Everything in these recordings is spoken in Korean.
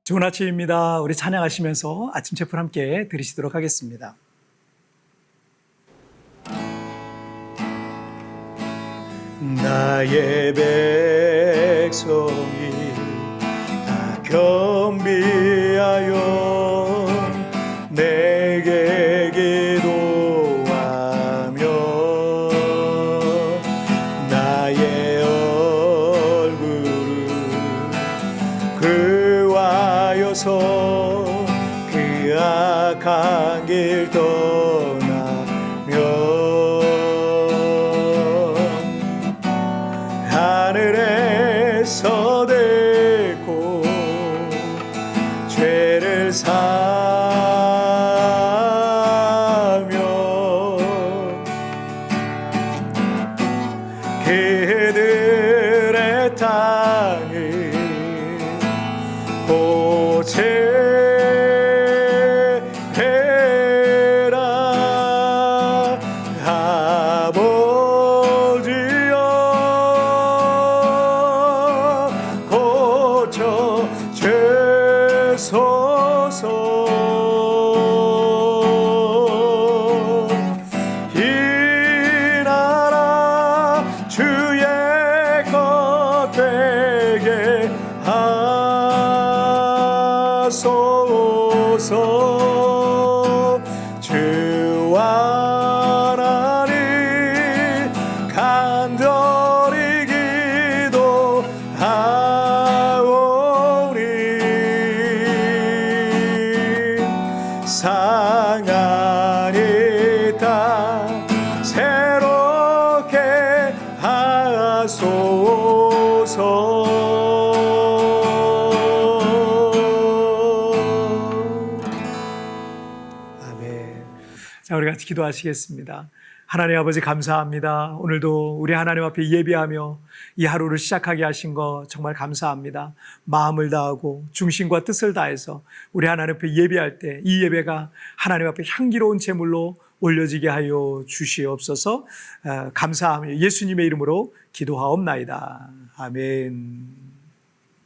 좋은 아침입니다. 우리 찬양하시면서 아침 제풀 함께 들으시도록 하겠습니다. 나의 백성이 다 겸비하여 내게 기도하며 나의 얼굴을 그와여서 그 악한 길 떠나며 하늘에서 딛고 죄를 사며 그들의 땅을 고체해라 아버지여 고쳐 주소서. 이 나라 주의 것 되게 하소서. 주와 하나님 간절히 기도하오니 상한 이 땅 새롭게 하소서. 아멘. 자, 우리 같이 기도하시겠습니다. 하나님 아버지 감사합니다. 오늘도 우리 하나님 앞에 예배하며 이 하루를 시작하게 하신 거 정말 감사합니다. 마음을 다하고 중심과 뜻을 다해서 우리 하나님 앞에 예배할 때 이 예배가 하나님 앞에 향기로운 제물로 올려지게 하여 주시옵소서. 감사하며 예수님의 이름으로 기도하옵나이다. 아멘.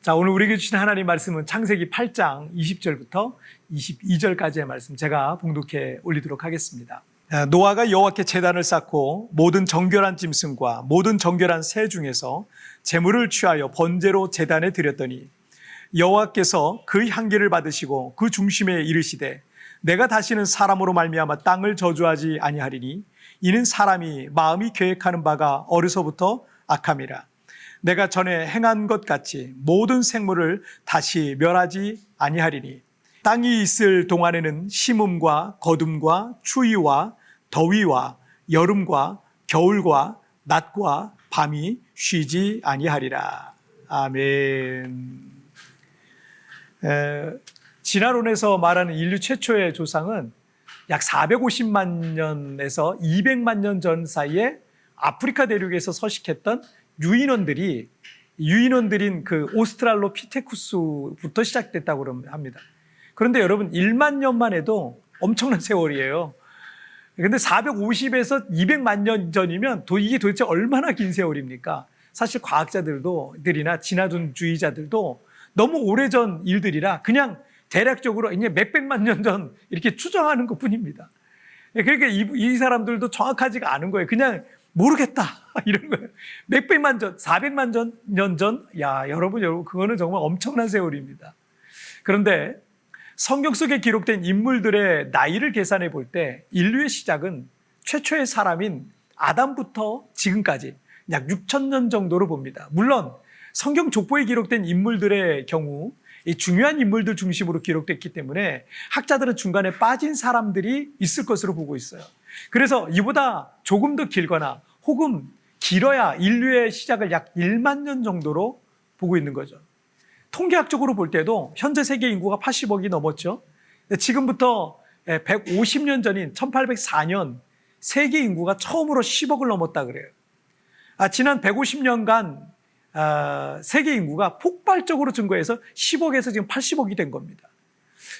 자, 오늘 우리에게 주신 하나님 말씀은 창세기 8장 20절부터 22절까지의 말씀 제가 봉독해 올리도록 하겠습니다. 노아가 여호와께 제단을 쌓고 모든 정결한 짐승과 모든 정결한 새 중에서 제물을 취하여 번제로 제단에 드렸더니 여호와께서 그 향기를 받으시고 그 중심에 이르시되 내가 다시는 사람으로 말미암아 땅을 저주하지 아니하리니 이는 사람이 마음이 계획하는 바가 어려서부터 악함이라. 내가 전에 행한 것 같이 모든 생물을 다시 멸하지 아니하리니 땅이 있을 동안에는 심음과 거둠과 추위와 더위와 여름과 겨울과 낮과 밤이 쉬지 아니하리라. 아멘. 진화론에서 말하는 인류 최초의 조상은 약 450만 년에서 200만 년 전 사이에 아프리카 대륙에서 서식했던 유인원들인 그 오스트랄로피테쿠스부터 시작됐다고 합니다. 그런데 여러분 1만 년만 해도 엄청난 세월이에요. 근데 450에서 200만 년 전이면 이게 도대체 얼마나 긴 세월입니까? 사실 과학자들이나 진화론주의자들도 너무 오래전 일들이라 그냥 대략적으로 이제 몇백만 년 전 이렇게 추정하는 것 뿐입니다. 그러니까 이 사람들도 정확하지가 않은 거예요. 그냥 모르겠다 이런 거예요. 몇백만 전, 400만 년 전, 야 여러분 그거는 정말 엄청난 세월입니다. 그런데 성경 속에 기록된 인물들의 나이를 계산해 볼 때 인류의 시작은 최초의 사람인 아담부터 지금까지 약 6,000년 정도로 봅니다. 물론 성경 족보에 기록된 인물들의 경우 이 중요한 인물들 중심으로 기록됐기 때문에 학자들은 중간에 빠진 사람들이 있을 것으로 보고 있어요. 그래서 이보다 조금 더 길거나 혹은 길어야 인류의 시작을 약 1만 년 정도로 보고 있는 거죠. 통계학적으로 볼 때도 현재 세계 인구가 80억이 넘었죠. 지금부터 150년 전인 1804년 세계 인구가 처음으로 10억을 넘었다 그래요. 지난 150년간 세계 인구가 폭발적으로 증가해서 10억에서 지금 80억이 된 겁니다.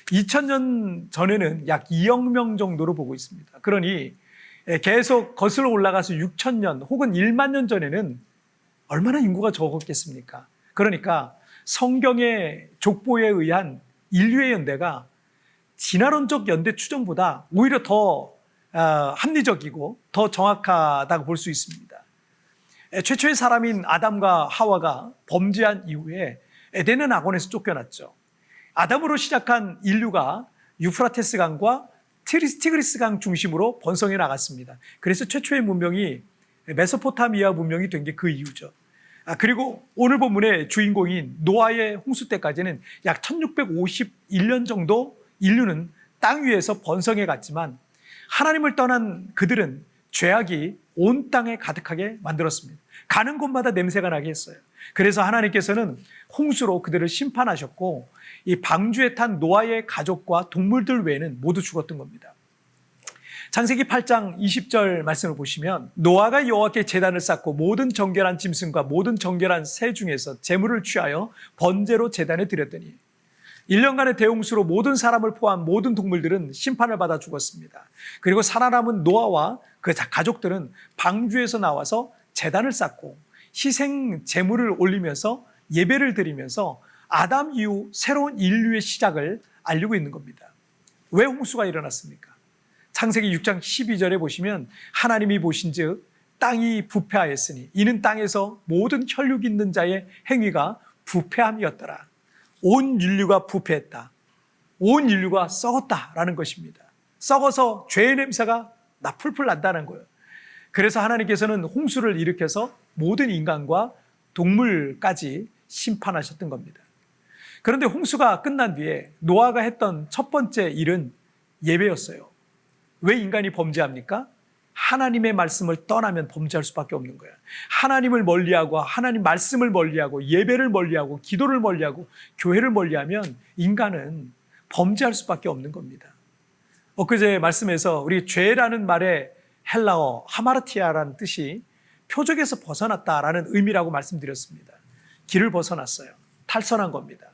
2000년 전에는 약 2억 명 정도로 보고 있습니다. 그러니 계속 거슬러 올라가서 6,000년 혹은 1만 년 전에는 얼마나 인구가 적었겠습니까? 그러니까 성경의 족보에 의한 인류의 연대가 진화론적 연대 추정보다 오히려 더 합리적이고 더 정확하다고 볼 수 있습니다. 최초의 사람인 아담과 하와가 범죄한 이후에 에덴의 낙원에서 쫓겨났죠. 아담으로 시작한 인류가 유프라테스 강과 티그리스 강 중심으로 번성해 나갔습니다. 그래서 최초의 문명이 메소포타미아 문명이 된 게 그 이유죠. 그리고 오늘 본문의 주인공인 노아의 홍수 때까지는 약 1651년 정도 인류는 땅 위에서 번성해 갔지만 하나님을 떠난 그들은 죄악이 온 땅에 가득하게 만들었습니다. 가는 곳마다 냄새가 나게 했어요. 그래서 하나님께서는 홍수로 그들을 심판하셨고 이 방주에 탄 노아의 가족과 동물들 외에는 모두 죽었던 겁니다. 창세기 8장 20절 말씀을 보시면 노아가 여호와께 제단을 쌓고 모든 정결한 짐승과 모든 정결한 새 중에서 제물을 취하여 번제로 제단에 드렸더니 1년간의 대홍수로 모든 사람을 포함한 모든 동물들은 심판을 받아 죽었습니다. 그리고 살아남은 노아와 그 가족들은 방주에서 나와서 제단을 쌓고 희생 제물을 올리면서 예배를 드리면서 아담 이후 새로운 인류의 시작을 알리고 있는 겁니다. 왜 홍수가 일어났습니까? 창세기 6장 12절에 보시면 하나님이 보신즉 땅이 부패하였으니 이는 땅에서 모든 혈육 있는 자의 행위가 부패함이었더라. 온 인류가 부패했다. 온 인류가 썩었다라는 것입니다. 썩어서 죄의 냄새가 풀풀 난다는 거예요. 그래서 하나님께서는 홍수를 일으켜서 모든 인간과 동물까지 심판하셨던 겁니다. 그런데 홍수가 끝난 뒤에 노아가 했던 첫 번째 일은 예배였어요. 왜 인간이 범죄합니까? 하나님의 말씀을 떠나면 범죄할 수밖에 없는 거예요. 하나님을 멀리하고 하나님 말씀을 멀리하고 예배를 멀리하고 기도를 멀리하고 교회를 멀리하면 인간은 범죄할 수밖에 없는 겁니다. 엊그제 말씀에서 우리 죄라는 말의 헬라어 하마르티아라는 뜻이 표적에서 벗어났다라는 의미라고 말씀드렸습니다. 길을 벗어났어요. 탈선한 겁니다.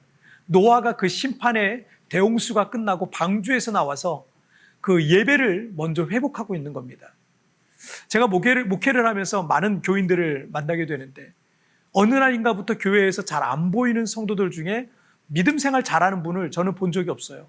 노아가 그 심판의 대홍수가 끝나고 방주에서 나와서 그 예배를 먼저 회복하고 있는 겁니다. 제가 목회를 하면서 많은 교인들을 만나게 되는데 어느 날인가부터 교회에서 잘 안 보이는 성도들 중에 믿음 생활 잘하는 분을 저는 본 적이 없어요.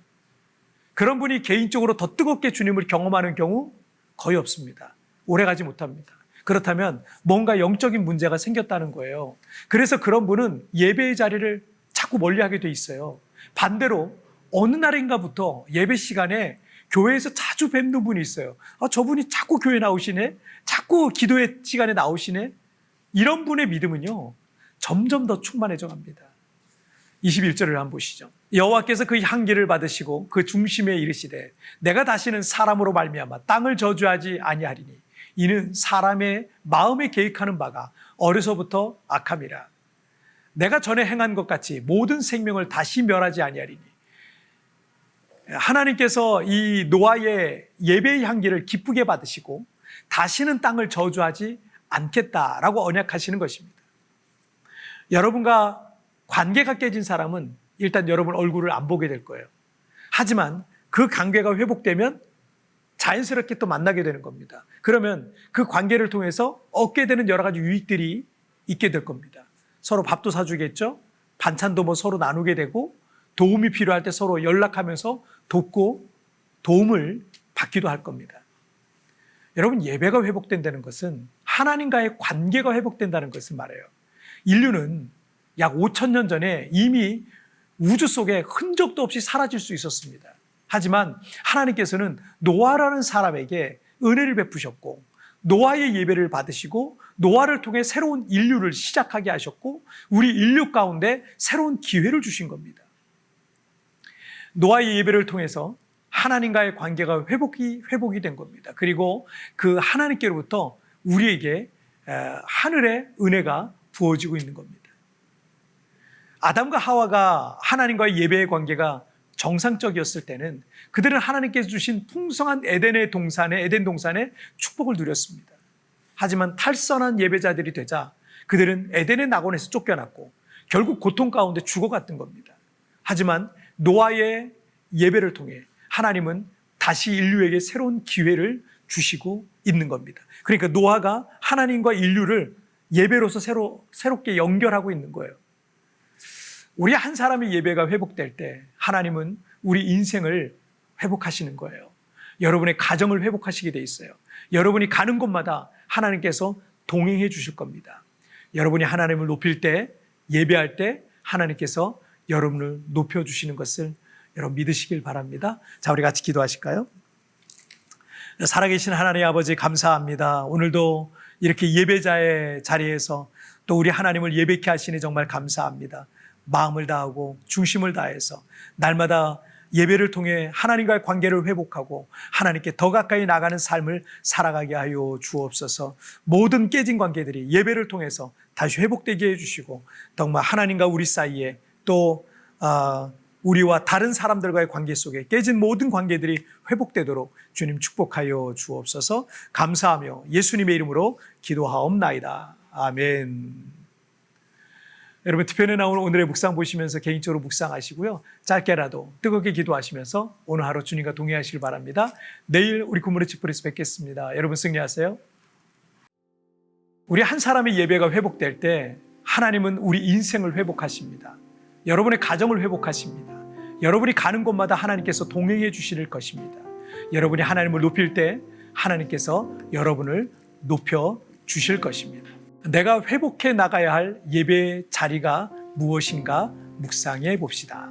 그런 분이 개인적으로 더 뜨겁게 주님을 경험하는 경우 거의 없습니다. 오래가지 못합니다. 그렇다면 뭔가 영적인 문제가 생겼다는 거예요. 그래서 그런 분은 예배의 자리를 자꾸 멀리하게 돼 있어요. 반대로 어느 날인가부터 예배 시간에 교회에서 자주 뵙는 분이 있어요. 저분이 자꾸 교회 나오시네? 자꾸 기도의 시간에 나오시네? 이런 분의 믿음은요, 점점 더 충만해져 갑니다. 21절을 한번 보시죠. 여호와께서 그 향기를 받으시고 그 중심에 이르시되 내가 다시는 사람으로 말미암아 땅을 저주하지 아니하리니 이는 사람의 마음에 계획하는 바가 어려서부터 악함이라. 내가 전에 행한 것 같이 모든 생명을 다시 멸하지 아니하리니. 하나님께서 이 노아의 예배의 향기를 기쁘게 받으시고 다시는 땅을 저주하지 않겠다라고 언약하시는 것입니다. 여러분과 관계가 깨진 사람은 일단 여러분 얼굴을 안 보게 될 거예요. 하지만 그 관계가 회복되면 자연스럽게 또 만나게 되는 겁니다. 그러면 그 관계를 통해서 얻게 되는 여러 가지 유익들이 있게 될 겁니다. 서로 밥도 사주겠죠. 반찬도 뭐 서로 나누게 되고 도움이 필요할 때 서로 연락하면서 돕고 도움을 받기도 할 겁니다. 여러분, 예배가 회복된다는 것은 하나님과의 관계가 회복된다는 것을 말해요. 인류는 약 5,000년 전에 이미 우주 속에 흔적도 없이 사라질 수 있었습니다. 하지만 하나님께서는 노아라는 사람에게 은혜를 베푸셨고 노아의 예배를 받으시고 노아를 통해 새로운 인류를 시작하게 하셨고 우리 인류 가운데 새로운 기회를 주신 겁니다. 노아의 예배를 통해서 하나님과의 관계가 회복이 된 겁니다. 그리고 그 하나님께로부터 우리에게 하늘의 은혜가 부어지고 있는 겁니다. 아담과 하와가 하나님과의 예배의 관계가 정상적이었을 때는 그들은 하나님께서 주신 풍성한 에덴 동산의 축복을 누렸습니다. 하지만 탈선한 예배자들이 되자 그들은 에덴의 낙원에서 쫓겨났고 결국 고통 가운데 죽어갔던 겁니다. 하지만 노아의 예배를 통해 하나님은 다시 인류에게 새로운 기회를 주시고 있는 겁니다. 그러니까 노아가 하나님과 인류를 예배로서 새롭게 연결하고 있는 거예요. 우리 한 사람의 예배가 회복될 때 하나님은 우리 인생을 회복하시는 거예요. 여러분의 가정을 회복하시게 돼 있어요. 여러분이 가는 곳마다 하나님께서 동행해 주실 겁니다. 여러분이 하나님을 높일 때, 예배할 때 하나님께서 여러분을 높여주시는 것을 여러분 믿으시길 바랍니다. 자, 우리 같이 기도하실까요? 살아계신 하나님 아버지 감사합니다. 오늘도 이렇게 예배자의 자리에서 또 우리 하나님을 예배케 하시니 정말 감사합니다. 마음을 다하고 중심을 다해서 날마다 예배를 통해 하나님과의 관계를 회복하고 하나님께 더 가까이 나가는 삶을 살아가게 하여 주옵소서. 모든 깨진 관계들이 예배를 통해서 다시 회복되게 해주시고 정말 하나님과 우리 사이에 또 우리와 다른 사람들과의 관계 속에 깨진 모든 관계들이 회복되도록 주님 축복하여 주옵소서. 감사하며 예수님의 이름으로 기도하옵나이다. 아멘. 여러분 TVN에 나오는 오늘의 묵상 보시면서 개인적으로 묵상하시고요. 짧게라도 뜨겁게 기도하시면서 오늘 하루 주님과 동행하시길 바랍니다. 내일 우리 굿모닝 치프에서 뵙겠습니다. 여러분 승리하세요. 우리 한 사람의 예배가 회복될 때 하나님은 우리 인생을 회복하십니다. 여러분의 가정을 회복하십니다. 여러분이 가는 곳마다 하나님께서 동행해 주실 것입니다. 여러분이 하나님을 높일 때 하나님께서 여러분을 높여 주실 것입니다. 내가 회복해 나가야 할 예배 자리가 무엇인가 묵상해 봅시다.